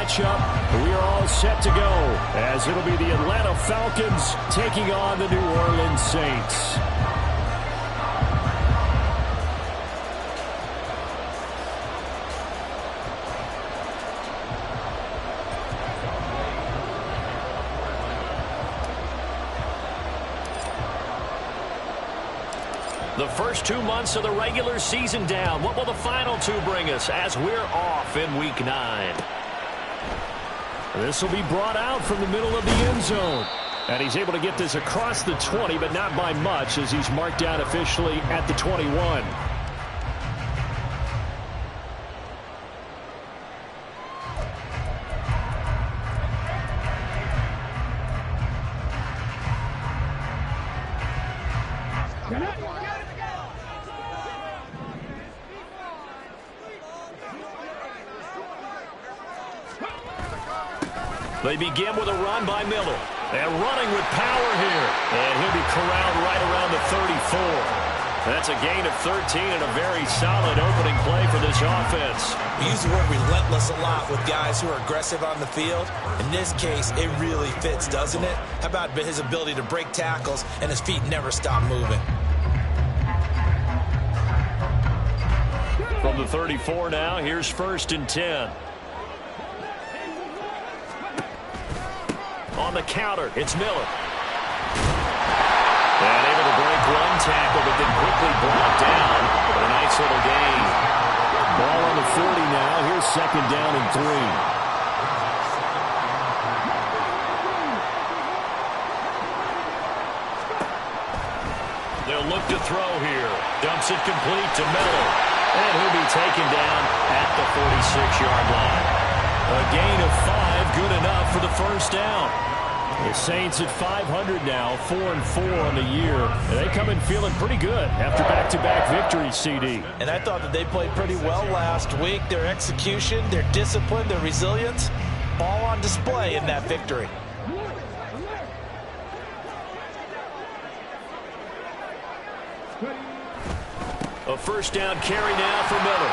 matchup. We are all set to go as it'll be the Atlanta Falcons taking on the New Orleans Saints. The first 2 months of the regular season down. What will the final 2 bring us as we're off in Week 9? This will be brought out from the middle of the end zone. And he's able to get this across the 20, but not by much as he's marked down officially at the 21. They begin with a run by Miller. And running with power here. And he'll be corralled right around the 34. That's a gain of 13 and a very solid opening play for this offense. We use the word relentless a lot with guys who are aggressive on the field. In this case, it really fits, doesn't it? How about his ability to break tackles and his feet never stop moving? From the 34 now, here's 1st and 10. On the counter, it's Miller. And able to break one tackle, but then quickly brought down for a nice little gain. Ball on the 40 now. Here's 2nd down and 3. They'll look to throw here. Dumps it complete to Miller. And he'll be taken down at the 46-yard line. A gain of 5, good enough for the 1st down. The Saints at 500 now, 4-4 on the year. And they come in feeling pretty good after back-to-back victories, CD. And I thought that they played pretty well last week. Their execution, their discipline, their resilience, all on display in that victory. A 1st down carry now for Miller.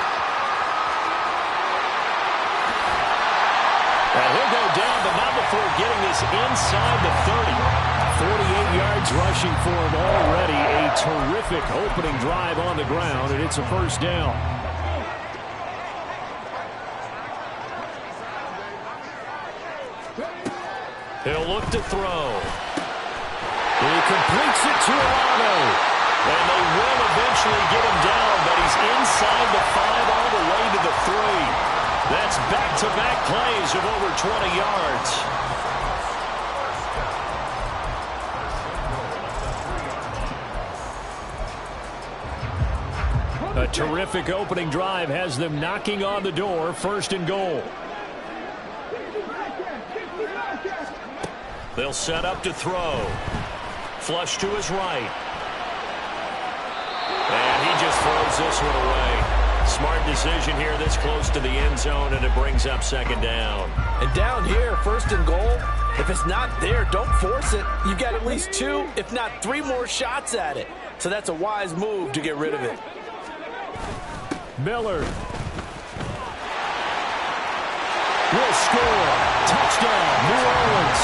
And he'll go down, but not before getting this inside the 30. 48 yards rushing for him already. A terrific opening drive on the ground, and it's a 1st down. He'll look to throw. He completes it to Arano. And they will eventually get him down, but he's inside the 5 all the way to the 3. That's back-to-back plays of over 20 yards. A terrific opening drive has them knocking on the door, 1st and goal. They'll set up to throw. Flush to his right. And he just throws this one away. Smart decision here this close to the end zone, and it brings up 2nd down. And down here, 1st and goal, if it's not there, don't force it. You've got at least 2, if not 3 more shots at it. So that's a wise move to get rid of it. Miller will score. Touchdown, New Orleans.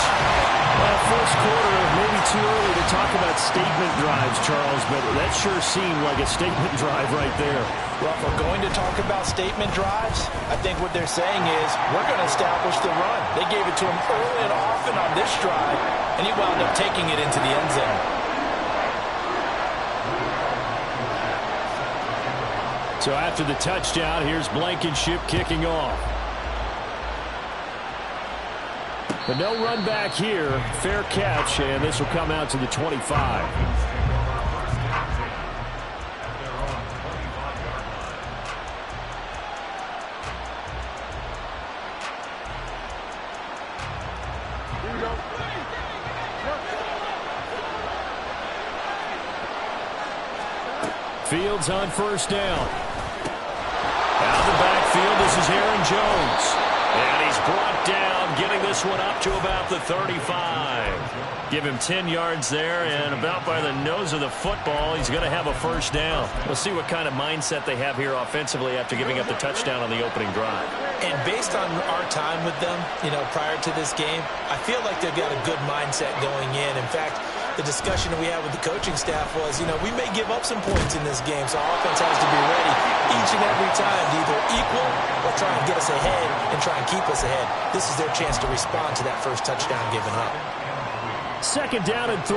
First quarter, maybe too early to talk about statement drives, Charles, but that sure seemed like a statement drive right there. Well, if we're going to talk about statement drives, I think what they're saying is we're going to establish the run. They gave it to him early and often on this drive, and he wound up taking it into the end zone. So after the touchdown, here's Blankenship kicking off. But no run back here. Fair catch, and this will come out to the 25. Fields on 1st down. Out of the backfield, this is Aaron Jones. And he's brought down, getting this this one up to about the 35. Give him 10 yards there, and about by the nose of the football, he's going to have a first down. We'll see what kind of mindset they have here offensively after giving up the touchdown on the opening drive. And based on our time with them, prior to this game, I feel like they've got a good mindset going in. In fact, the discussion we had with the coaching staff was, we may give up some points in this game, so our offense has to be ready each and every time to either equal or try and get us ahead and try and keep us ahead. This is their chance to respond to that first touchdown given up. Second down and 3.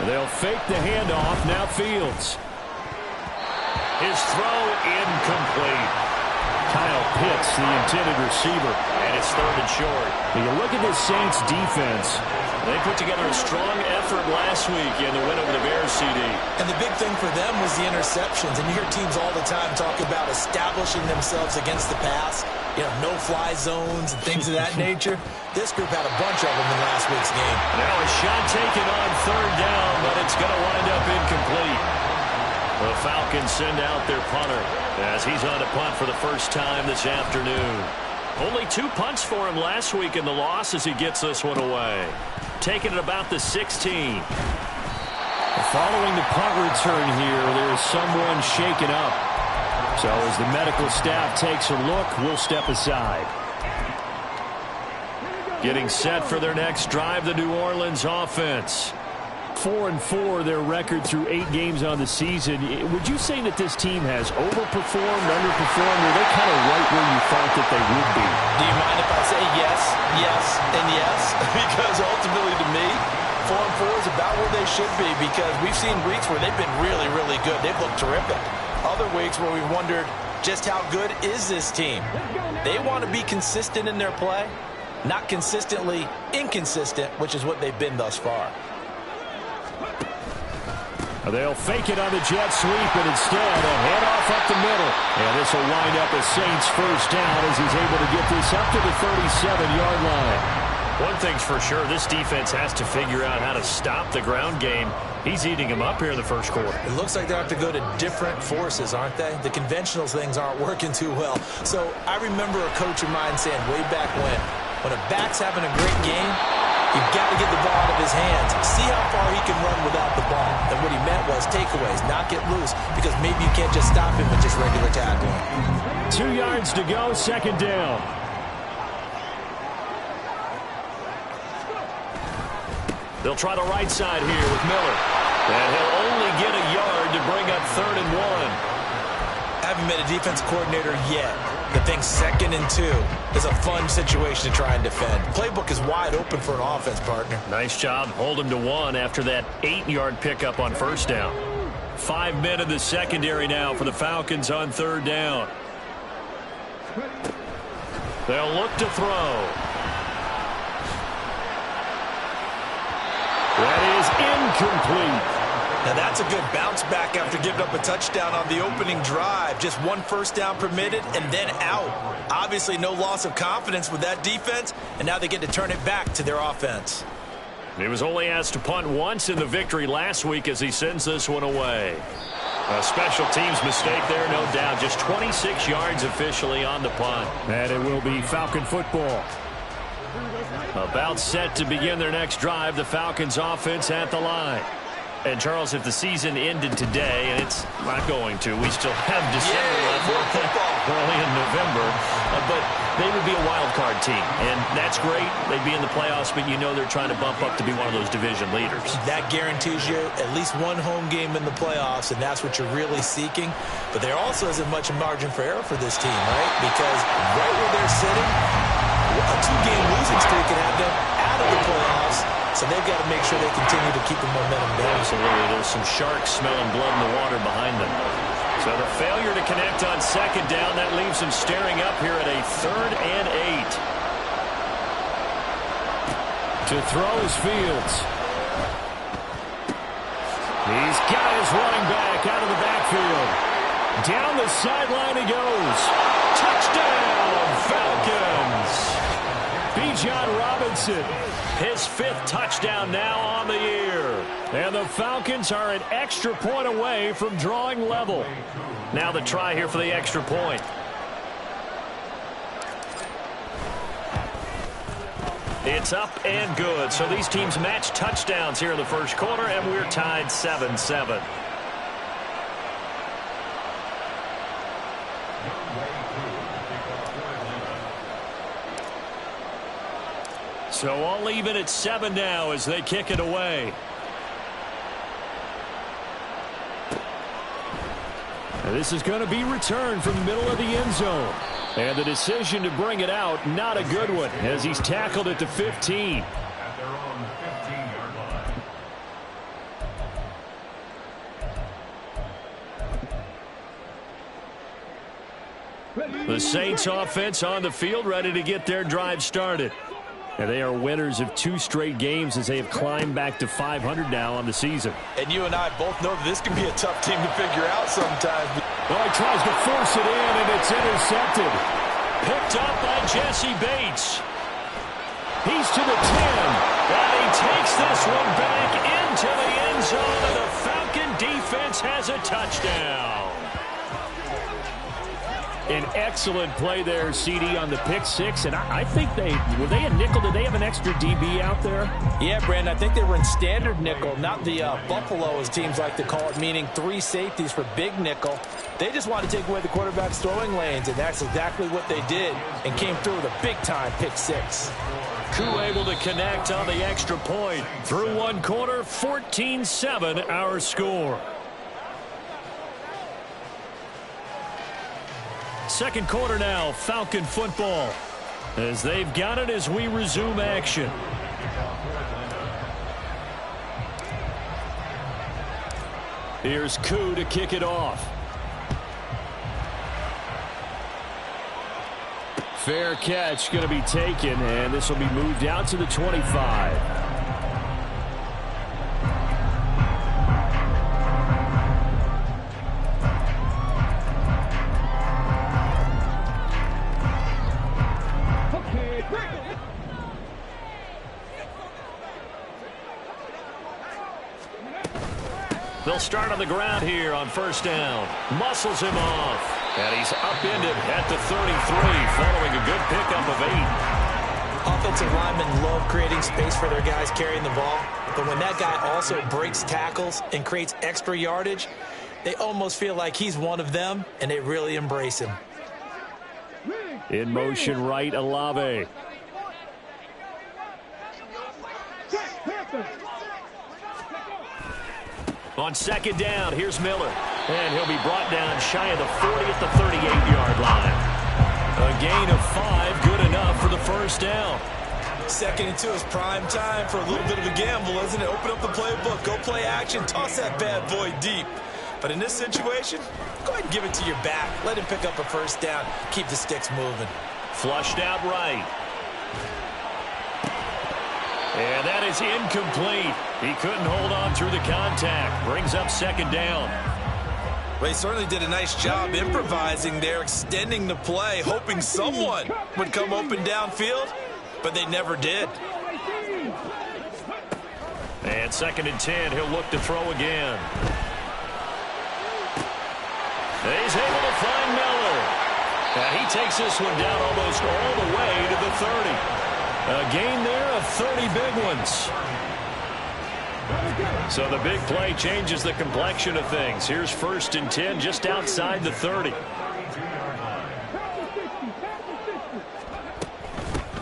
They'll fake the handoff. Now Fields. His throw incomplete. Kyle Pitts, the intended receiver, and it's third and short. When you look at this Saints defense, they put together a strong effort last week in the win over the Bears, CD. And the big thing for them was the interceptions. And you hear teams all the time talk about establishing themselves against the pass, no-fly zones and things of that nature. This group had a bunch of them in last week's game. Now a shot taken on third down, but it's going to wind up incomplete. The Falcons send out their punter as he's on to punt for the first time this afternoon. Only 2 punts for him last week in the loss as he gets this one away. Taking it about the 16. Following the punt return here, there is someone shaken up. So as the medical staff takes a look, we'll step aside. Getting set for their next drive, the New Orleans offense. 4-4 their record through 8 games on the season. Would you say that this team has overperformed, underperformed, or are they kind of right where you thought that they would be? Do you mind if I say yes, yes, and yes? Because ultimately to me, 4-4 is about where they should be, because we've seen weeks where they've been really, really good. They've looked terrific. Other weeks where we've wondered just how good is this team. They want to be consistent in their play, not consistently inconsistent, which is what they've been thus far. They'll fake it on the jet sweep, and instead a handoff up the middle. And this will wind up a Saints first down as he's able to get this up to the 37-yard line. One thing's for sure, this defense has to figure out how to stop the ground game. He's eating them up here in the first quarter. It looks like they have to go to different forces, aren't they? The conventional things aren't working too well. So I remember a coach of mine saying way back when a back's having a great game, you've got to get the ball out of his hands. See how far he can run without the ball. And what he meant was takeaways, not get loose, because maybe you can't just stop him with just regular tackling. 2 yards to go, second down. They'll try the right side here with Miller. And he'll only get a yard to bring up 3rd and 1. Haven't been a defense coordinator yet, but think 2nd and 2 is a fun situation to try and defend. Playbook is wide open for an offense, partner. Nice job. Hold him to 1 after that 8-yard pickup on first down. 5 men in the secondary now for the Falcons on 3rd down. They'll look to throw. That is incomplete. Now that's a good bounce back after giving up a touchdown on the opening drive. Just 1 first down permitted and then out. Obviously no loss of confidence with that defense, and now they get to turn it back to their offense. He was only asked to punt once in the victory last week as he sends this one away. A special teams mistake there, no doubt. Just 26 yards officially on the punt. And it will be Falcon football. About set to begin their next drive, the Falcons offense at the line. And, Charles, if the season ended today, and it's not going to, we still have December left early in November, but they would be a wild card team, and that's great. They'd be in the playoffs, but you know they're trying to bump up to be one of those division leaders. That guarantees you at least 1 home game in the playoffs, and that's what you're really seeking. But there also isn't much margin for error for this team, right? Because right where they're sitting, a 2-game losing streak can have them out of the playoffs. So they've got to make sure they continue to keep the momentum going. Absolutely. There's some sharks smelling blood in the water behind them. So the failure to connect on 2nd down, that leaves them staring up here at a 3rd and 8. To throw is Fields. He's got his running back out of the backfield. Down the sideline he goes. Touchdown, Falcons. Bijan Robinson His 5th touchdown now on the year. And the Falcons are an extra point away from drawing level. Now the try here for the extra point. It's up and good. So these teams match touchdowns here in the first quarter, and we're tied 7-7. So all even at 7 now as they kick it away. And this is going to be returned from the middle of the end zone. And the decision to bring it out, not a good one, as he's tackled at the 15. At their own 15-yard line. The Saints offense on the field, ready to get their drive started. And they are winners of 2 straight games as they have climbed back to 500 now on the season. And you and I both know that this can be a tough team to figure out sometimes. Well, he tries to force it in, and it's intercepted. Picked up by Jesse Bates. He's to the 10. And he takes this one back into the end zone, and the Falcon defense has a touchdown. An excellent play there, CD, on the pick 6. And I think were they a nickel? Did they have an extra DB out there? Yeah, Brandon, I think they were in standard nickel, not the Buffalo, as teams like to call it, meaning 3 safeties for big nickel. They just wanted to take away the quarterback's throwing lanes, and that's exactly what they did, and came through with a big-time pick 6. Koo able to connect on the extra point. Through 1 quarter, 14-7 our score. Second quarter now, Falcon football, as they've got it as we resume action. Here's Koo to kick it off. Fair catch going to be taken, and this will be moved out to the 25. They'll start on the ground here on first down. Muscles him off. And he's upended at the 33, following a good pickup of 8. Offensive linemen love creating space for their guys carrying the ball. But when that guy also breaks tackles and creates extra yardage, they almost feel like he's one of them, and they really embrace him. In motion right, Olave. On second down, here's Miller. And he'll be brought down shy of the 40 at the 38-yard line. A gain of 5, good enough for the first down. 2nd and 2 is prime time for a little bit of a gamble, isn't it? Open up the playbook, go play action, toss that bad boy deep. But in this situation, go ahead and give it to your back. Let him pick up a first down, keep the sticks moving. Flushed out right. And that is incomplete. He couldn't hold on through the contact. Brings up second down. Well, he certainly did a nice job improvising there, extending the play, hoping someone would come open downfield, but they never did. And 2nd and 10, he'll look to throw again. He's able to find Miller. And he takes this one down almost all the way to the 30. A gain there of 30 big ones. So the big play changes the complexion of things. Here's 1st and 10 just outside the 30.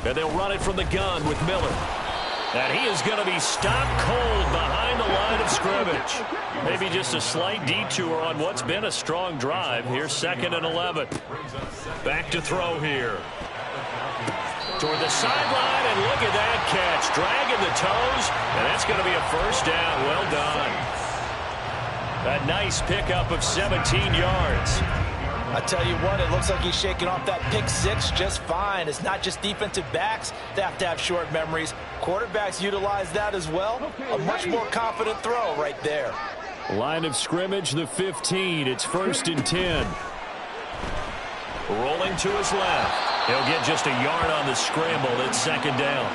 And they'll run it from the gun with Miller. And he is going to be stopped cold behind the line of scrimmage. Maybe just a slight detour on what's been a strong drive. Here's 2nd and 11. Back to throw here. Toward the sideline, and look at that catch. Dragging the toes, and that's going to be a first down. Well done. A nice pickup of 17 yards. I tell you what, it looks like he's shaking off that pick 6 just fine. It's not just defensive backs that have to have short memories. Quarterbacks utilize that as well. A much more confident throw right there. Line of scrimmage, the 15. It's 1st and 10. Rolling to his left. He'll get just a yard on the scramble at 2nd down.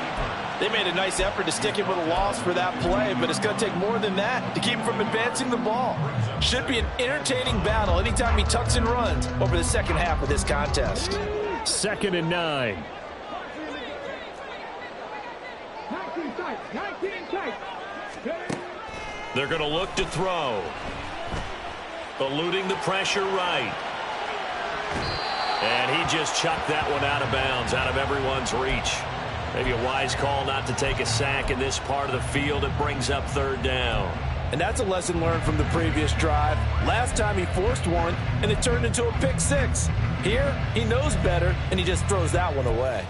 They made a nice effort to stick him with a loss for that play, but it's going to take more than that to keep him from advancing the ball. Should be an entertaining battle anytime he tucks and runs over the second half of this contest. 2nd and 9. They're going to look to throw. Eluding the pressure right. And he just chucked that one out of bounds, out of everyone's reach. Maybe a wise call not to take a sack in this part of the field. It brings up 3rd down. And that's a lesson learned from the previous drive. Last time he forced one, and it turned into a pick 6. Here, he knows better, and he just throws that one away.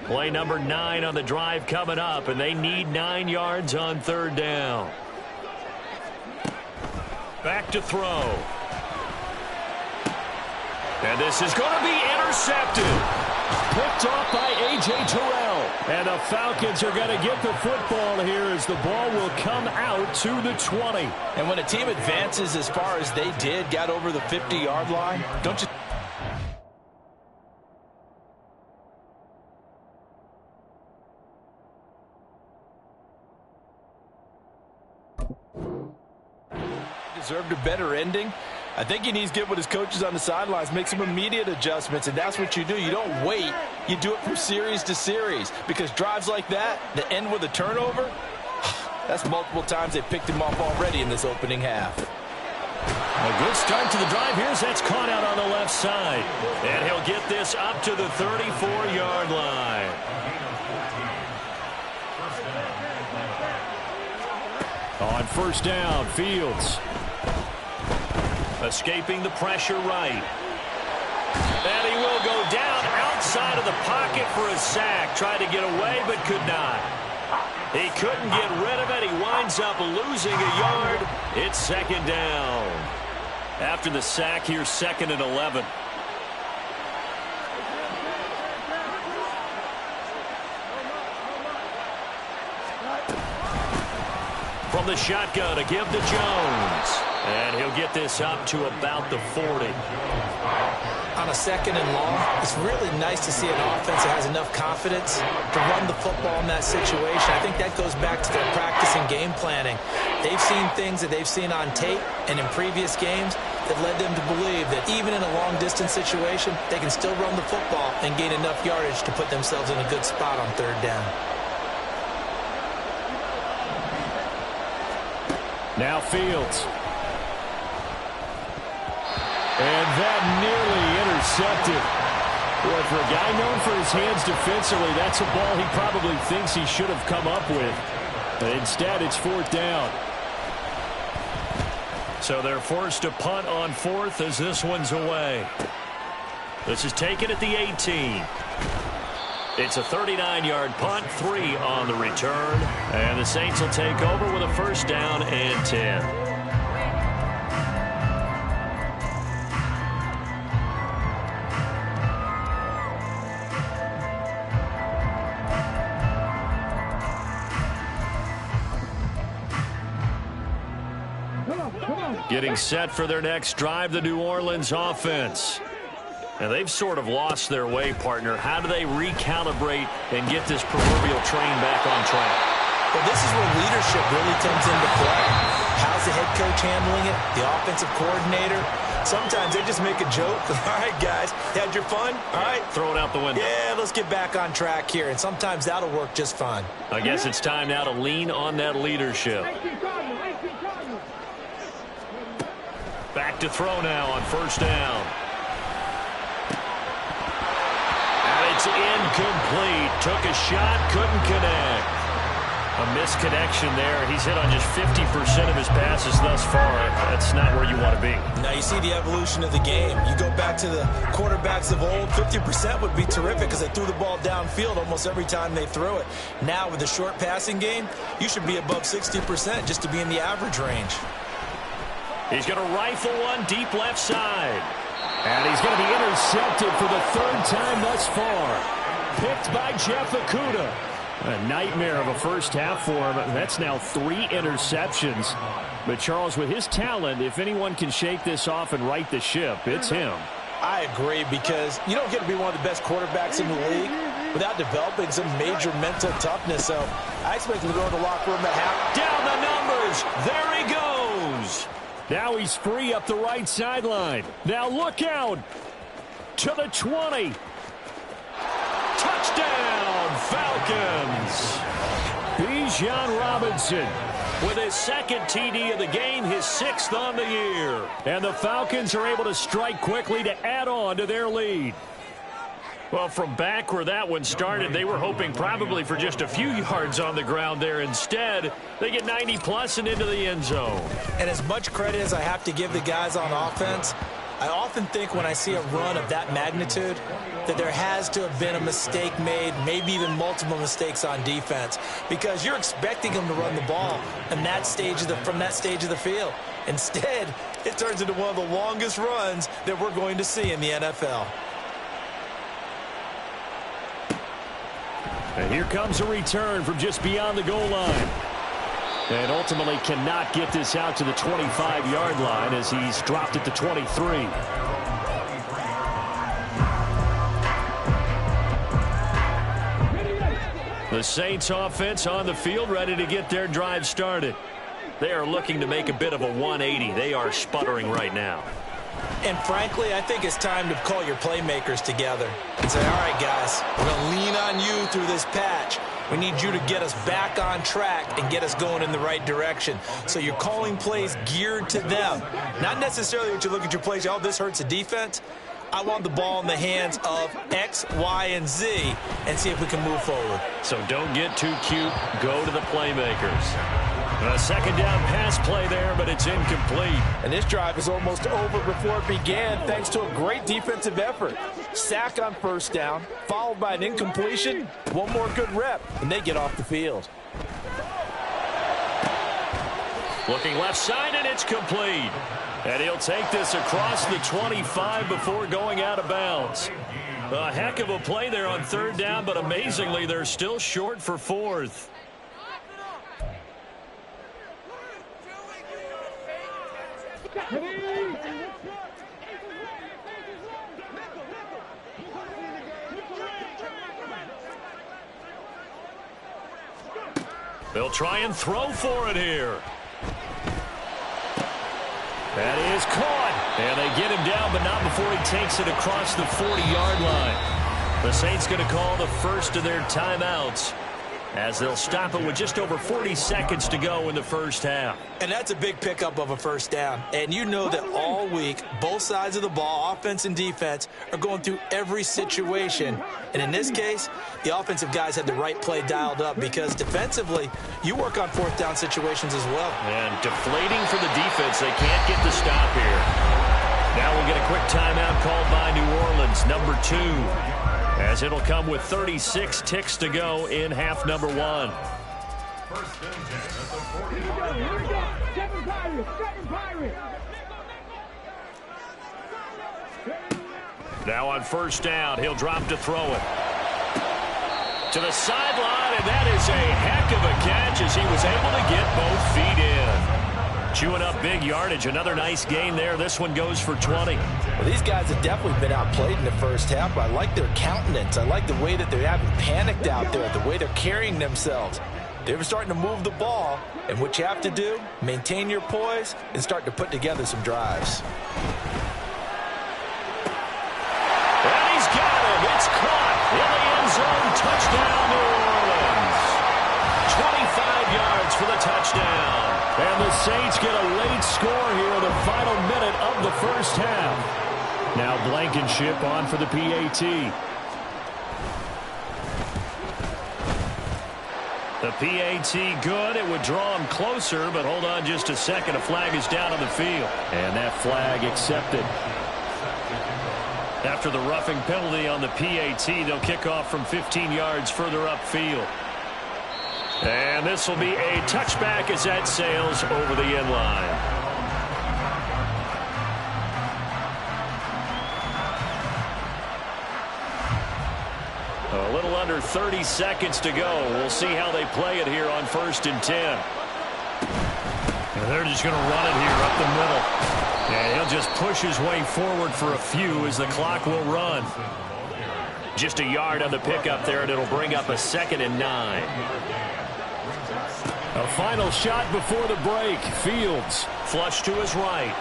Play number 9 on the drive coming up, and they need 9 yards on 3rd down. Back to throw. And this is going to be intercepted. Picked off by A.J. Terrell. And the Falcons are going to get the football here as the ball will come out to the 20. And when a team advances as far as they did, got over the 50-yard line, don't you... deserved a better ending? I think he needs to get with his coaches on the sidelines, make some immediate adjustments, and that's what you do. You don't wait. You do it from series to series, because drives like that end with a turnover, that's multiple times they picked him off already in this opening half. A good start to the drive. Here's that's caught out on the left side. And he'll get this up to the 34-yard line. On 1st down, Fields. Escaping the pressure right. And he will go down outside of the pocket for a sack. Tried to get away, but could not. He couldn't get rid of it. He winds up losing a yard. It's 2nd down. After the sack, here's 2nd and 11. From the shotgun to give to Jones. And he'll get this up to about the 40. On a 2nd and long, it's really nice to see an offense that has enough confidence to run the football in that situation. I think that goes back to their practice and game planning. They've seen things that they've seen on tape and in previous games that led them to believe that even in a long-distance situation, they can still run the football and gain enough yardage to put themselves in a good spot on 3rd down. Now Fields. And that nearly intercepted. Boy, for a guy known for his hands defensively, that's a ball he probably thinks he should have come up with. But instead, it's 4th down. So they're forced to punt on 4th as this one's away. This is taken at the 18. It's a 39-yard punt, 3 on the return. And the Saints will take over with a 1st down and 10. Getting set for their next drive, the New Orleans offense. And they've sort of lost their way, partner. How do they recalibrate and get this proverbial train back on track? Well, this is where leadership really comes into play. How's the head coach handling it? The offensive coordinator? Sometimes they just make a joke. All right, guys, had your fun? All right. Throw it out the window. Yeah, let's get back on track here. And sometimes that'll work just fine. I guess it's time now to lean on that leadership. Back to throw now on 1st down. And it's incomplete. Took a shot, couldn't connect. A misconnection there. He's hit on just 50% of his passes thus far. That's not where you want to be. Now you see the evolution of the game. You go back to the quarterbacks of old, 50% would be terrific because they threw the ball downfield almost every time they threw it. Now with the short passing game, you should be above 60% just to be in the average range. He's going to rifle one deep left side. And he's going to be intercepted for the 3rd time thus far. Picked by Jeff Okudah. A nightmare of a first half for him. That's now 3 interceptions. But, Charles, with his talent, if anyone can shake this off and right the ship, it's him. I agree, because you don't get to be one of the best quarterbacks in the league without developing some major mental toughness. So I expect him to go to the locker room at half. Down the numbers. There he goes. Now he's free up the right sideline. Now look out. To the 20. Touchdown, Falcons. Bijan Robinson with his second TD of the game, his 6th on the year. And the Falcons are able to strike quickly to add on to their lead. Well, from back where that one started, they were hoping probably for just a few yards on the ground there. Instead, they get 90-plus and into the end zone. And as much credit as I have to give the guys on offense, I often think when I see a run of that magnitude that there has to have been a mistake made, maybe even multiple mistakes on defense, because you're expecting them to run the ball in that stage from that stage of the field. Instead, it turns into one of the longest runs that we're going to see in the NFL. And here comes a return from just beyond the goal line. And ultimately cannot get this out to the 25-yard line as he's dropped it to 23. The Saints offense on the field, ready to get their drive started. They are looking to make a bit of a 180. They are sputtering right now. And frankly, I think it's time to call your playmakers together and say, all right, guys, we're going to lean on you through this patch. We need you to get us back on track and get us going in the right direction. So you're calling plays geared to them. Not necessarily that you look at your plays, oh, this hurts the defense. I want the ball in the hands of X, Y, and Z and see if we can move forward. So don't get too cute. Go to the playmakers. A second down pass play there, but it's incomplete. And this drive is almost over before it began thanks to a great defensive effort. Sack on first down, followed by an incompletion. One more good rep, and they get off the field. Looking left side, and it's complete. And he'll take this across the 25 before going out of bounds. A heck of a play there on third down, but amazingly, they're still short for fourth. They'll try and throw for it here. That is caught. And they get him down, but not before he takes it across the 40-yard line. The Saints going to call the first of their timeouts as they'll stop it with just over 40 seconds to go in the first half. And that's a big pickup of a first down. And you know that all week, both sides of the ball, offense and defense, are going through every situation. And in this case, the offensive guys had the right play dialed up because defensively, you work on fourth down situations as well. And deflating for the defense. They can't get the stop here. Now we'll get a quick timeout called by New Orleans, number 2. As it'll come with 36 ticks to go in half number 1. Now on first down, he'll drop to throw it. To the sideline, and that is a heck of a catch as he was able to get both feet in. Chewing up big yardage. Another nice gain there. This one goes for 20. Well, these guys have definitely been outplayed in the first half. I like their countenance. I like the way that they haven't panicked out there, the way they're carrying themselves. They're starting to move the ball, and what you have to do, maintain your poise and start to put together some drives. And he's got him. It's caught in the end zone. Touchdown, New Orleans. 25 yards for the touchdown. And the Saints get a late score here in the final minute of the first half. Now Blankenship on for the PAT. The PAT good. It would draw him closer, but hold on just a second. A flag is down on the field. And that flag accepted. After the roughing penalty on the PAT, they'll kick off from 15 yards further upfield. And this will be a touchback as that sails over the end line. A little under 30 seconds to go. We'll see how they play it here on 1st and 10. And they're just going to run it here up the middle. And he'll just push his way forward for a few as the clock will run. Just a yard on the pickup there, and it'll bring up a 2nd and 9. A final shot before the break. Fields flush to his right.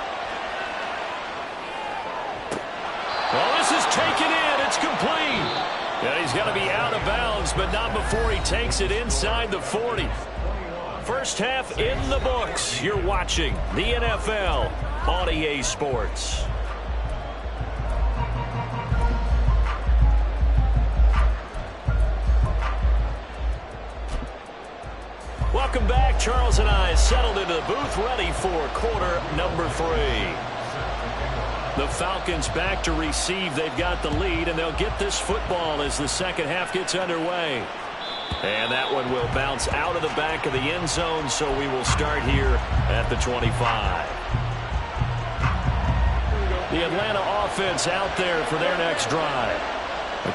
Well, this is taken in. It's complete. And he's got to be out of bounds, but not before he takes it inside the 40. First half in the books. You're watching the NFL on EA Sports. Welcome back. Charles and I settled into the booth, ready for quarter number 3. The Falcons back to receive. They've got the lead, and they'll get this football as the second half gets underway. And that one will bounce out of the back of the end zone, so we will start here at the 25. The Atlanta offense out there for their next drive.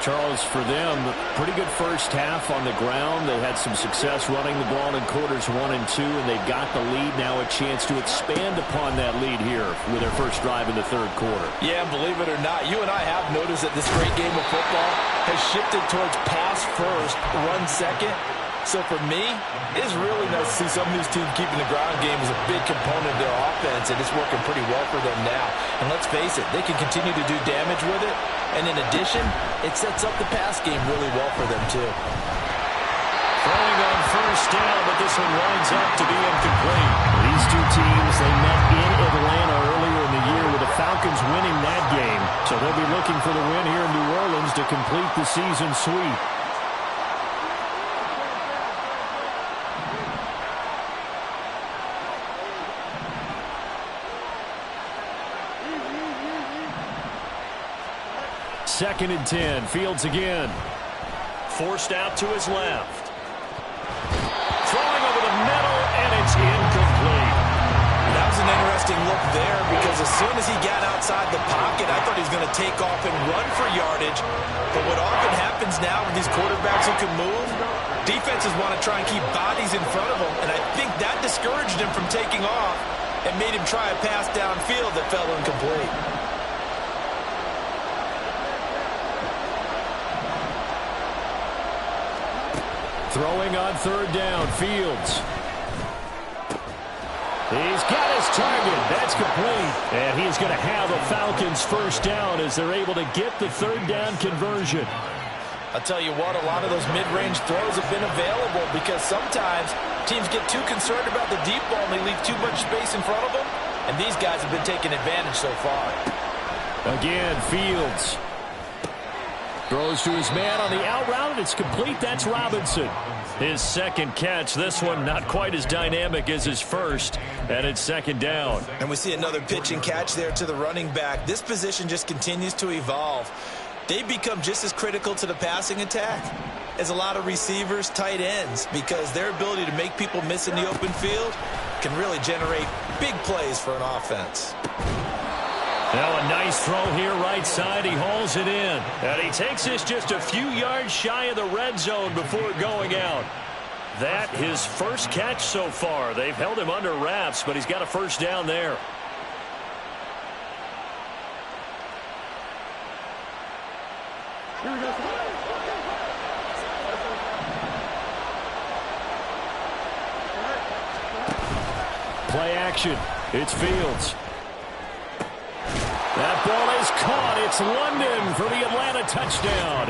Charles, for them, pretty good first half on the ground. They had some success running the ball in quarters 1 and 2, and they've got the lead. Now a chance to expand upon that lead here with their first drive in the third quarter. Yeah, believe it or not, you and I have noticed that this great game of football has shifted towards pass first, run second. So for me, it's really nice to see some of these teams keeping the ground game as a big component of their offense, and it's working pretty well for them now. And let's face it, they can continue to do damage with it. And in addition, it sets up the pass game really well for them, too. Throwing on first down, but this one winds up to be incomplete. These two teams, they met in Atlanta earlier in the year with the Falcons winning that game. So they'll be looking for the win here in New Orleans to complete the season sweep. Second and 10. Fields again. Forced out to his left. Throwing over the middle, and it's incomplete. That was an interesting look there because as soon as he got outside the pocket, I thought he was going to take off and run for yardage. But what often happens now with these quarterbacks who can move, defenses want to try and keep bodies in front of them, and I think that discouraged him from taking off and made him try a pass downfield that fell incomplete. Throwing on third down, Fields. He's got his target. That's complete. And he's going to have a Falcons first down as they're able to get the third down conversion. I'll tell you what, a lot of those mid-range throws have been available because sometimes teams get too concerned about the deep ball and they leave too much space in front of them. And these guys have been taking advantage so far. Again, Fields. Throws to his man on the out route, and it's complete. That's Robinson. His second catch. This one not quite as dynamic as his first, and it's second down. And we see another pitch and catch there to the running back. This position just continues to evolve. They become just as critical to the passing attack as a lot of receivers, tight ends, because their ability to make people miss in the open field can really generate big plays for an offense. Now a nice throw here right side. He hauls it in. And he takes this just a few yards shy of the red zone before going out. That his first catch so far. They've held him under wraps, but he's got a first down there. Play action. It's Fields. That ball is caught. It's London for the Atlanta touchdown.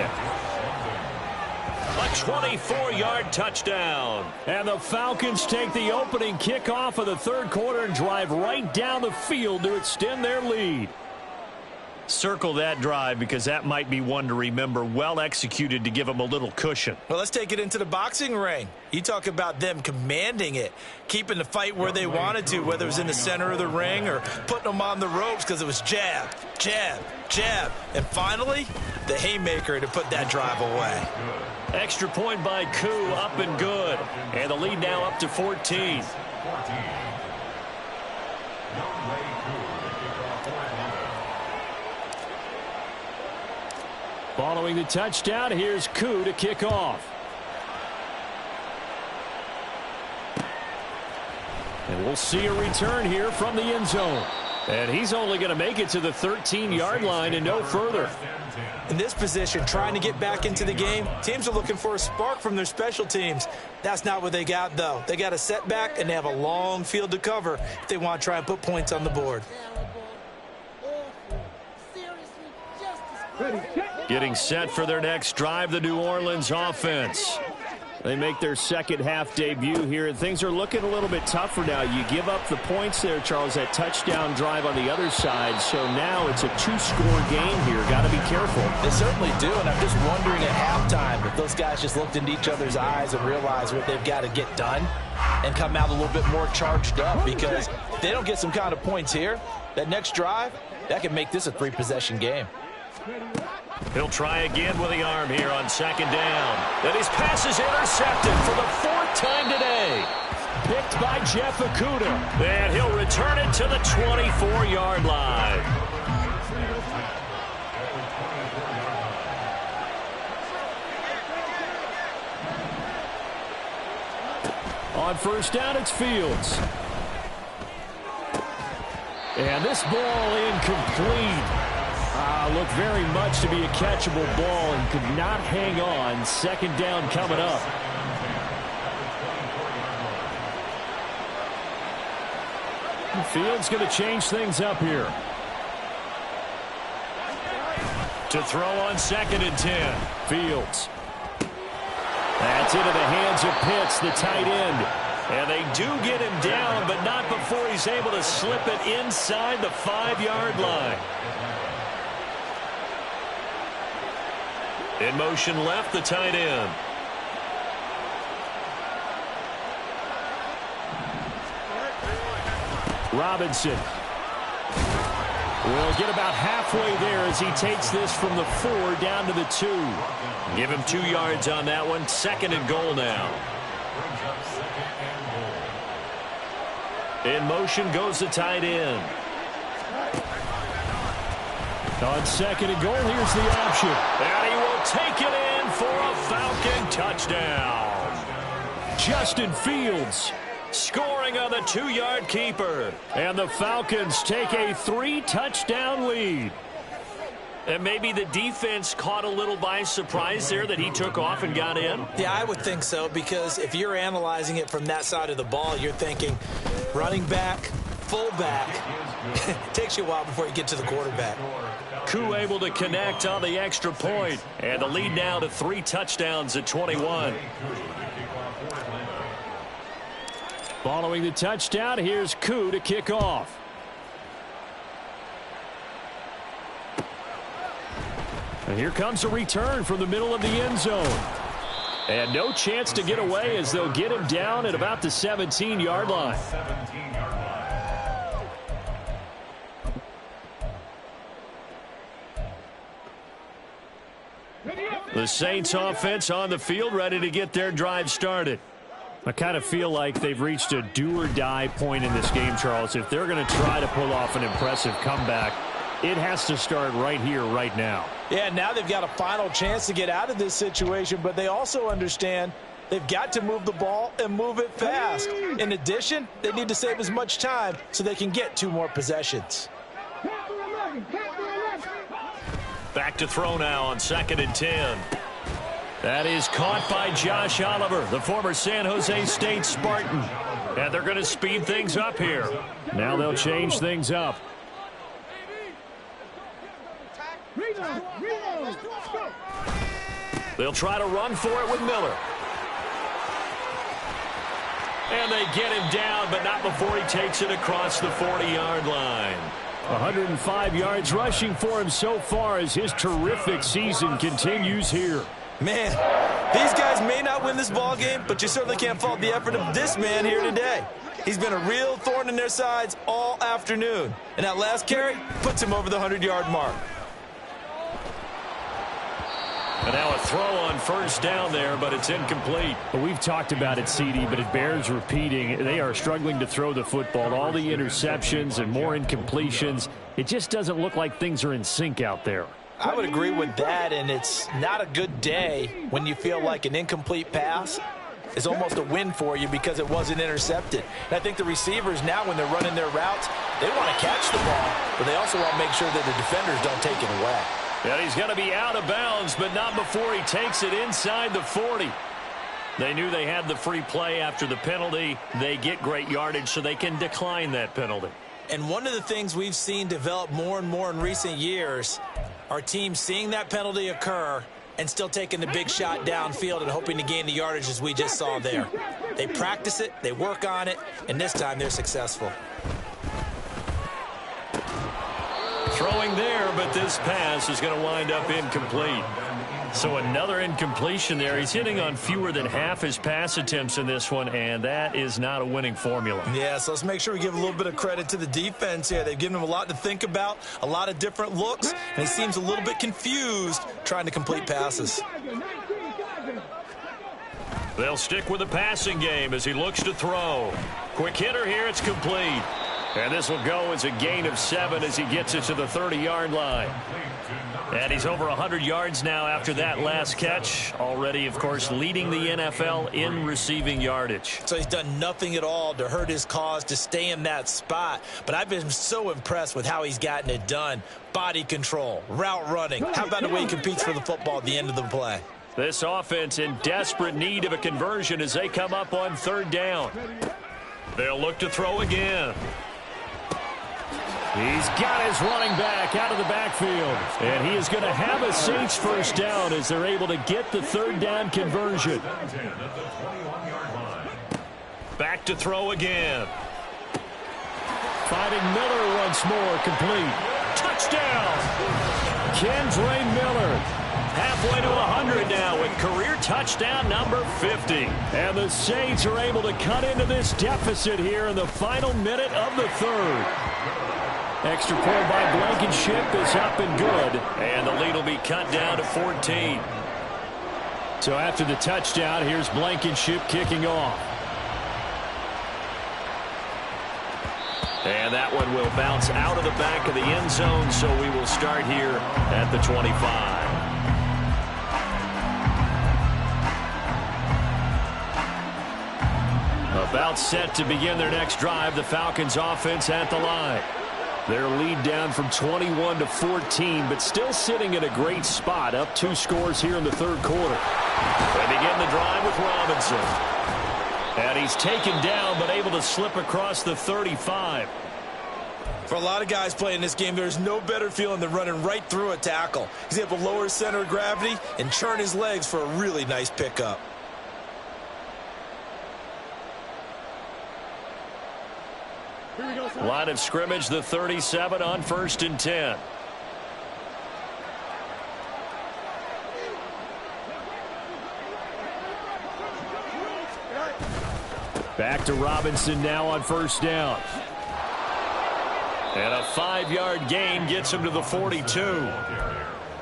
A 24-yard touchdown. And the Falcons take the opening kickoff of the third quarter and drive right down the field to extend their lead. Circle that drive because that might be one to remember. Well executed to give them a little cushion. Well, let's take it into the boxing ring. You talk about them commanding it, keeping the fight where they wanted to, whether it was in the center of the ring or putting them on the ropes because it was jab, jab, jab. And finally, the haymaker to put that drive away. Extra point by Koo, up and good. And the lead now up to 14. Following the touchdown, here's Koo to kick off. And we'll see a return here from the end zone. And he's only going to make it to the 13-yard line and no further. In this position, trying to get back into the game, teams are looking for a spark from their special teams. That's not what they got, though. They got a setback, and they have a long field to cover if they want to try and put points on the board. Getting set for their next drive, the New Orleans offense. They make their second half debut here, and things are looking a little bit tougher now. You give up the points there, Charles, that touchdown drive on the other side. So now it's a two-score game here. Got to be careful. They certainly do, and I'm just wondering at halftime if those guys just looked into each other's eyes and realized what they've got to get done and come out a little bit more charged up, because if they don't get some kind of points here, that next drive, that can make this a three-possession game. He'll try again with the arm here on second down. And his pass is intercepted for the fourth time today. Picked by Jeff Okudah. And he'll return it to the 24-yard line. On first down, it's Fields. And this ball incomplete. Looked very much to be a catchable ball and could not hang on. Second down coming up. Fields going to change things up here. To throw on second and 10. Fields. That's into the hands of Pitts, the tight end. And they do get him down, but not before he's able to slip it inside the 5-yard line. In motion left, the tight end. Robinson will get about halfway there as he takes this from the 4 down to the 2. Give him 2 yards on that one. Second and goal now. In motion goes the tight end. On second and goal, here's the option. And he will take it in for a Falcon touchdown. Justin Fields scoring on the 2-yard keeper. And the Falcons take a 3-touchdown lead. And maybe the defense caught a little by surprise there that he took off and got in? Yeah, I would think so, because if you're analyzing it from that side of the ball, you're thinking running back, fullback. It takes you a while before you get to the quarterback. Koo able to connect on the extra point. And the lead now to 3 touchdowns at 21. Following the touchdown, here's Koo to kick off. And here comes a return from the middle of the end zone. And no chance to get away as they'll get him down at about the 17-yard line. The Saints offense on the field, ready to get their drive started. I kind of feel like they've reached a do-or-die point in this game, Charles. If they're going to try to pull off an impressive comeback, it has to start right here, right now. Yeah, now they've got a final chance to get out of this situation, but they also understand they've got to move the ball and move it fast. In addition, they need to save as much time so they can get 2 more possessions. Back to throw now on second and 10. That is caught by Josh Oliver, the former San Jose State Spartan. And they're going to speed things up here. Now they'll change things up. They'll try to run for it with Miller. And they get him down, but not before he takes it across the 40-yard line. 105 yards rushing for him so far as his terrific season continues here. Man, these guys may not win this ball game, but you certainly can't fault the effort of this man here today. He's been a real thorn in their sides all afternoon. And that last carry puts him over the 100-yard mark. And now a throw on first down there, but it's incomplete. Well, we've talked about it, CD, but it bears repeating. They are struggling to throw the football. All the interceptions and more incompletions. It just doesn't look like things are in sync out there. I would agree with that, and it's not a good day when you feel like an incomplete pass is almost a win for you because it wasn't intercepted. And I think the receivers now, when they're running their routes, they want to catch the ball, but they also want to make sure that the defenders don't take it away. And he's going to be out of bounds, but not before he takes it inside the 40. They knew they had the free play after the penalty. They get great yardage, so they can decline that penalty. And one of the things we've seen develop more and more in recent years are teams seeing that penalty occur and still taking the big shot downfield and hoping to gain the yardage as we just saw there. They practice it, they work on it, and this time they're successful. Throwing there, but this pass is going to wind up incomplete. So another incompletion there. He's hitting on fewer than half his pass attempts in this one, and that is not a winning formula. Yeah, so let's make sure we give a little bit of credit to the defense here. They've given him a lot to think about, a lot of different looks, and he seems a little bit confused trying to complete passes. They'll stick with the passing game as he looks to throw. Quick hitter here, it's complete. And this will go as a gain of 7 as he gets it to the 30-yard line. And he's over 100 yards now after that last catch. Already, of course, leading the NFL in receiving yardage. So he's done nothing at all to hurt his cause to stay in that spot. But I've been so impressed with how he's gotten it done. Body control, route running. How about the way he competes for the football at the end of the play? This offense in desperate need of a conversion as they come up on 3rd down. They'll look to throw again. He's got his running back out of the backfield. And he is going to have a Saints first down as they're able to get the 3rd down conversion. Back to throw again. Finding Miller once more, complete. Touchdown! Kendre Miller. Halfway to 100 now with career touchdown number 50. And the Saints are able to cut into this deficit here in the final minute of the 3rd. Extra point by Blankenship is up and good. And the lead will be cut down to 14. So after the touchdown, here's Blankenship kicking off. And that one will bounce out of the back of the end zone, so we will start here at the 25. About set to begin their next drive, the Falcons offense at the line. Their lead down from 21 to 14, but still sitting in a great spot, up 2 scores here in the 3rd quarter. They begin the drive with Robinson. And he's taken down, but able to slip across the 35. For a lot of guys playing this game, there's no better feeling than running right through a tackle. He's able to lower his center of gravity and churn his legs for a really nice pickup. Line of scrimmage, the 37 on 1st and 10. Back to Robinson now on 1st down. And a 5-yard gain gets him to the 42.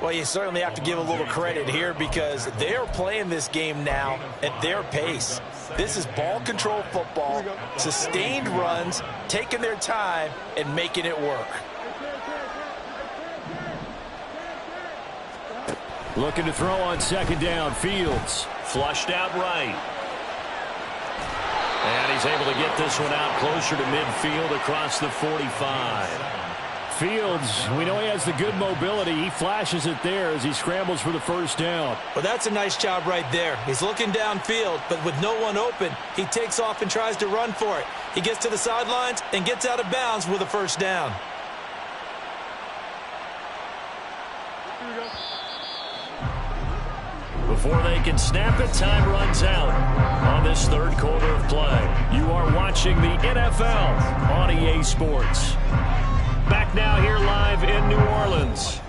Well, you certainly have to give a little credit here because they're playing this game now at their pace. This is ball control football, sustained runs, taking their time, and making it work. Looking to throw on 2nd down. Fields flushed out right. And he's able to get this one out closer to midfield across the 45. Fields, we know he has the good mobility. He flashes it there as he scrambles for the 1st down. Well, that's a nice job right there. He's looking downfield, but with no one open, he takes off and tries to run for it. He gets to the sidelines and gets out of bounds with a 1st down. Before they can snap it, time runs out on this 3rd quarter of play. You are watching the NFL on EA Sports. Back now here live in New Orleans.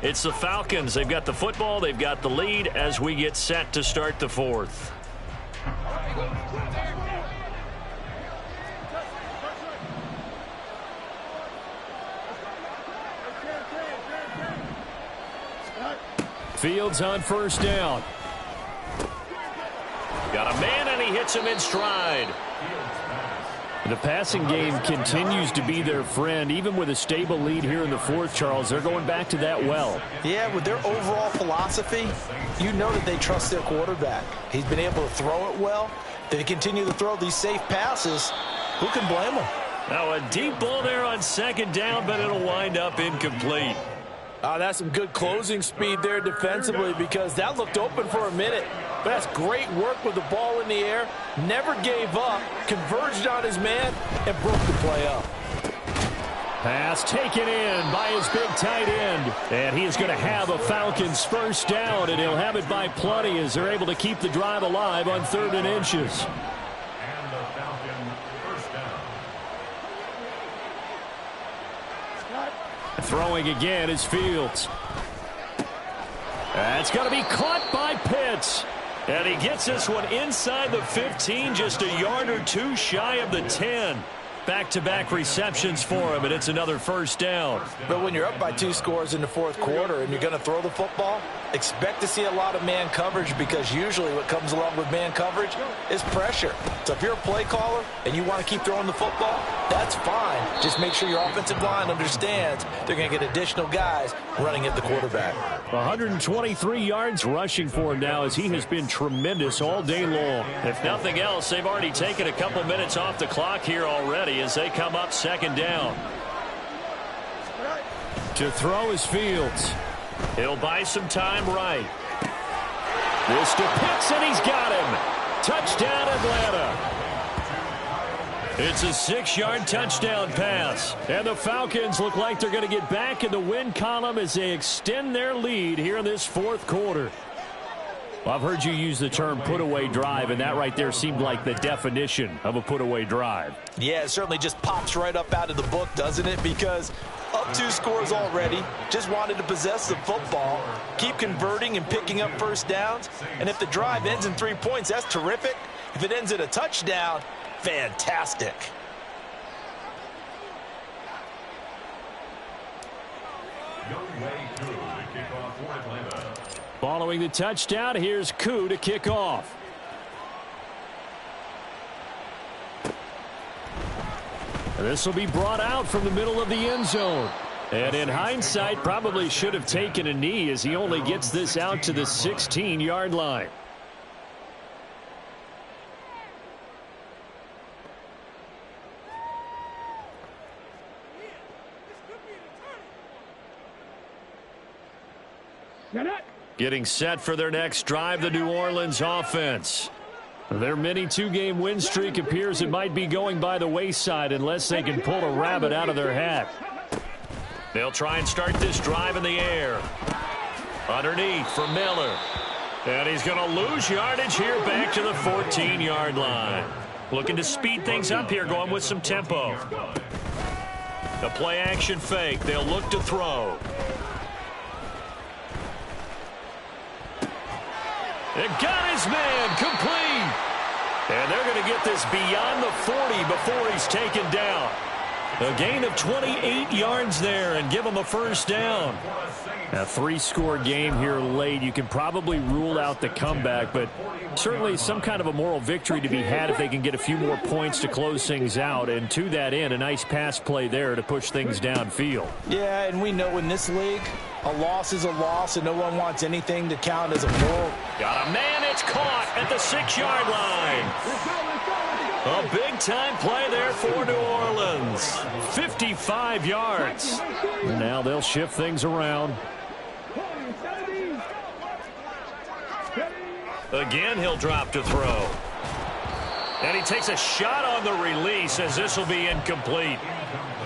It's the Falcons. They've got the football. They've got the lead as we get set to start the 4th. Fields on 1st down. Got a man, and he hits him in stride. The passing game continues to be their friend. Even with a stable lead here in the fourth, Charles, they're going back to that well. Yeah, with their overall philosophy, you know that they trust their quarterback. He's been able to throw it well. They continue to throw these safe passes. Who can blame them? Now a deep ball there on second down, but it'll wind up incomplete. That's some good closing speed there defensively because that looked open for a minute. But that's great work with the ball in the air. Never gave up, converged on his man, and broke the play up. Pass taken in by his big tight end. And he is going to have a Falcons first down, and he'll have it by plenty as they're able to keep the drive alive on 3rd and inches. Throwing again is Fields. That's going to be caught by Pitts. And he gets this one inside the 15, just a yard or two shy of the 10. Back-to-back receptions for him, and it's another first down. But when you're up by 2 scores in the fourth quarter and you're going to throw the football, expect to see a lot of man coverage because usually what comes along with man coverage is pressure. So if you're a play caller and you want to keep throwing the football, that's fine. Just make sure your offensive line understands they're going to get additional guys running at the quarterback. 123 yards rushing for him now as he has been tremendous all day long. If nothing else, they've already taken a couple minutes off the clock here already as they come up second down. To throw is Fields. He'll buy some time right. This to Pitts, and he's got him. Touchdown, Atlanta. It's a 6-yard touchdown pass. And the Falcons look like they're going to get back in the win column as they extend their lead here in this fourth quarter. Well, I've heard you use the term put-away drive, and that right there seemed like the definition of a put-away drive. Yeah, it certainly just pops right up out of the book, doesn't it? Because up 2 scores already, just wanted to possess the football, keep converting and picking up first downs. And if the drive ends in 3 points, that's terrific. If it ends in a touchdown, fantastic. Following the touchdown, here's Koo to kick off. This will be brought out from the middle of the end zone. And in hindsight, probably should have taken a knee as he only gets this out to the 16-yard line. Getting set for their next drive, the New Orleans offense. Their mini 2-game win streak appears it might be going by the wayside unless they can pull a rabbit out of their hat. They'll try and start this drive in the air. Underneath for Miller. And he's going to lose yardage here back to the 14-yard line. Looking to speed things up here, going with some tempo. The play-action fake. They'll look to throw. It got his man complete. And they're going to get this beyond the 40 before he's taken down. A gain of 28 yards there and give him a first down. A 3-score game here late. You can probably rule out the comeback, but certainly some kind of a moral victory to be had if they can get a few more points to close things out. And to that end, a nice pass play there to push things downfield. Yeah, and we know in this league, a loss is a loss, and no one wants anything to count as a moral. Got a man, it's caught at the 6-yard line. A big-time play there for New Orleans. 55 yards. Now they'll shift things around. Again, he'll drop to throw. And he takes a shot on the release as this will be incomplete.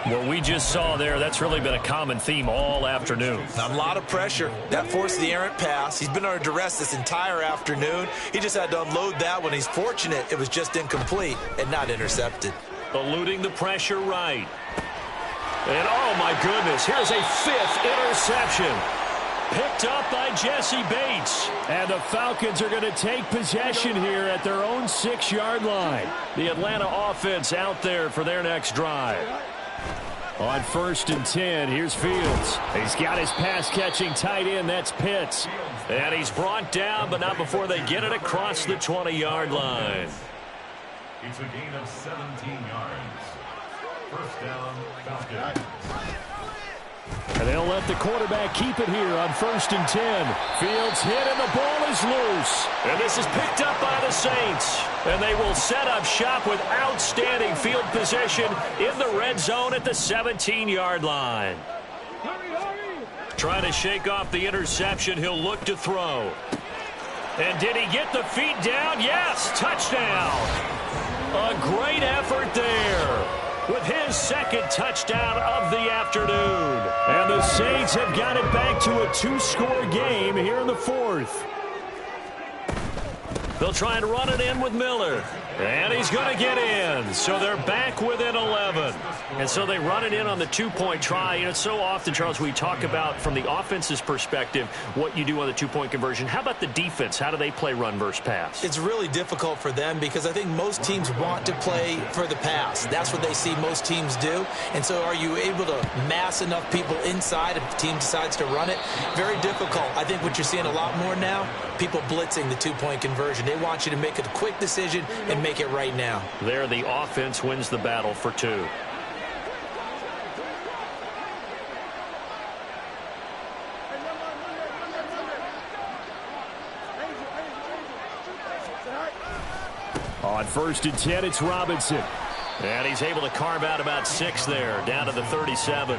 What we just saw there, that's really been a common theme all afternoon. A lot of pressure. That forced the errant pass. He's been under duress this entire afternoon. He just had to unload that one. He's fortunate it was just incomplete and not intercepted. Eluding the pressure right. And oh my goodness, here's a 5th interception. Picked up by Jesse Bates. And the Falcons are going to take possession here at their own 6-yard line. The Atlanta offense out there for their next drive. On 1st and 10, here's Fields. He's got his pass-catching tight end, that's Pitts. And he's brought down, but not before they get it across the 20-yard line. It's a gain of 17 yards. First down, Falcons. And they'll let the quarterback keep it here on 1st and 10. Fields hit and the ball is loose. And this is picked up by the Saints. And they will set up shop with outstanding field position in the red zone at the 17-yard line. Trying to shake off the interception. He'll look to throw. And did he get the feet down? Yes, touchdown. A great effort there with his second touchdown of the afternoon. And the Saints have got it back to a 2-score game here in the 4th. They'll try and run it in with Miller. And he's going to get in. So they're back within 11. And so they run it in on the 2-point try. You know, so often, Charles, we talk about from the offense's perspective what you do on the 2-point conversion. How about the defense? How do they play run versus pass? It's really difficult for them because I think most teams want to play for the pass. That's what they see most teams do. And so are you able to mass enough people inside if the team decides to run it? Very difficult. I think what you're seeing a lot more now, people blitzing the 2-point conversion. They want you to make a quick decision and make it right now. There, the offense wins the battle for 2. On 1st and 10, it's Robinson. And he's able to carve out about 6 there, down to the 37.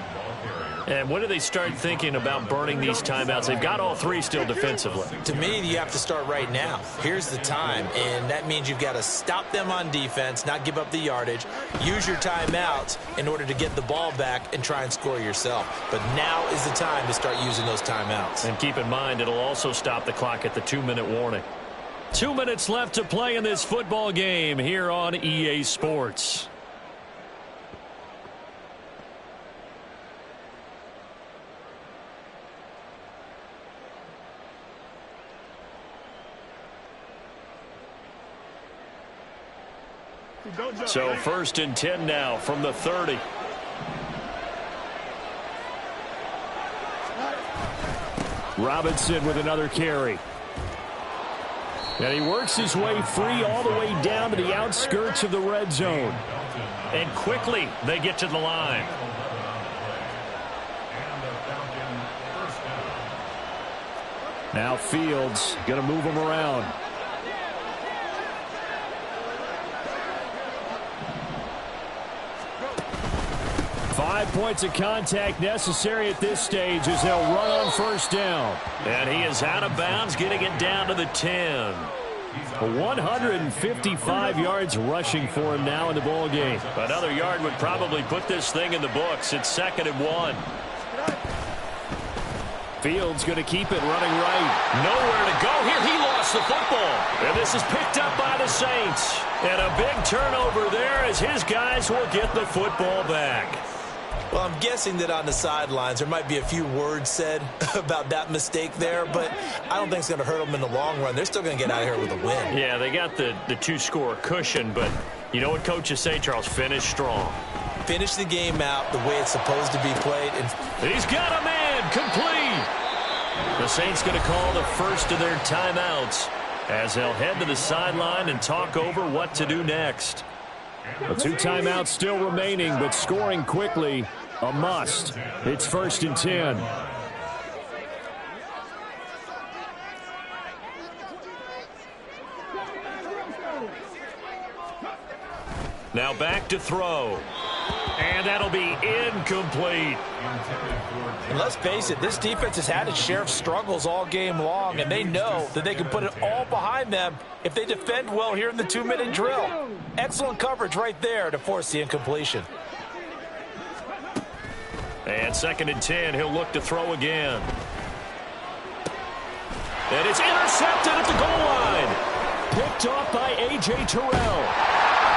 And when do they start thinking about burning these timeouts? They've got all 3 still defensively. To me, you have to start right now. Here's the time, and that means you've got to stop them on defense, not give up the yardage, use your timeouts in order to get the ball back and try and score yourself. But now is the time to start using those timeouts. And keep in mind, it'll also stop the clock at the 2-minute warning. 2 minutes left to play in this football game here on EA Sports. So 1st and 10 now from the 30. Robinson with another carry. And he works his way free all the way down to the outskirts of the red zone. And quickly they get to the line. Now Fields going to move him around. Five points of contact necessary at this stage as they'll run on 1st down. And he is out of bounds, getting it down to the 10. 155 yards rushing for him now in the ball game. Another yard would probably put this thing in the books. It's 2nd and 1. Fields going to keep it running right. Nowhere to go here. He lost the football. And this is picked up by the Saints. And a big turnover there as his guys will get the football back. Well, I'm guessing that on the sidelines there might be a few words said about that mistake there, but I don't think it's going to hurt them in the long run. They're still going to get out of here with a win. Yeah, they got the 2-score cushion, but you know what coaches say, Charles? Finish strong. Finish the game out the way it's supposed to be played. And he's got a man complete. The Saints going to call the first of their timeouts as they'll head to the sideline and talk over what to do next. The 2 timeouts still remaining, but scoring quickly, a must. It's 1st and 10. Now back to throw. And that'll be incomplete. And let's face it, this defense has had its share of struggles all game long, and they know that they can put it all behind them if they defend well here in the 2-minute drill. Excellent coverage right there to force the incompletion. And 2nd and 10, he'll look to throw again. And it's intercepted at the goal line. Picked off by A.J. Terrell.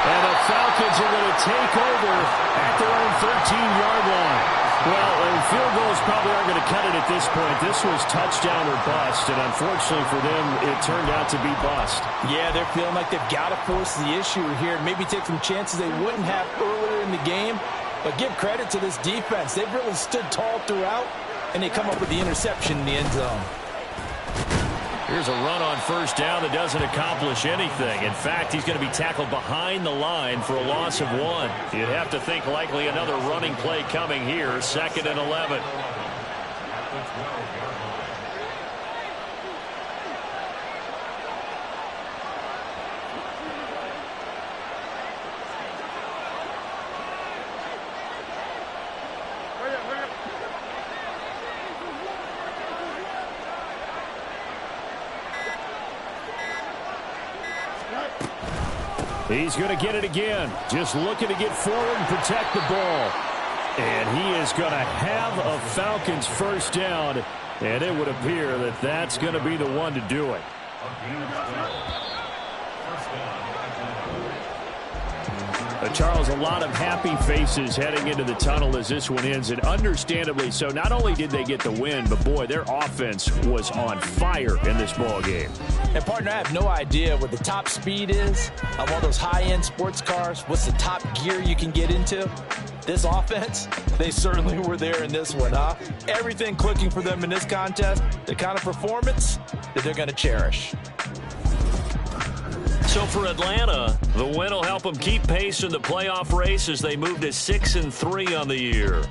And the Falcons are going to take over at their own 13-yard line. Well, field goals probably aren't going to cut it at this point. This was touchdown or bust, and unfortunately for them, it turned out to be bust. Yeah, they're feeling like they've got to force the issue here and maybe take some chances they wouldn't have earlier in the game. But give credit to this defense. They've really stood tall throughout, and they come up with the interception in the end zone. Here's a run on first down that doesn't accomplish anything. In fact, he's going to be tackled behind the line for a loss of 1. You'd have to think likely another running play coming here, 2nd and 11. He's going to get it again. Just looking to get forward and protect the ball. And he is going to have a Falcons first down. And it would appear that that's going to be the one to do it. Charles, a lot of happy faces heading into the tunnel as this one ends, and understandably so. Not only did they get the win, but boy, their offense was on fire in this ball game. And partner, I have no idea what the top speed is on one of those high-end sports cars. What's the top gear you can get into? This offense, they certainly were there in this one, huh? Everything clicking for them in this contest, the kind of performance that they're going to cherish. So for Atlanta, the win will help them keep pace in the playoff race as they move to 6-3 on the year.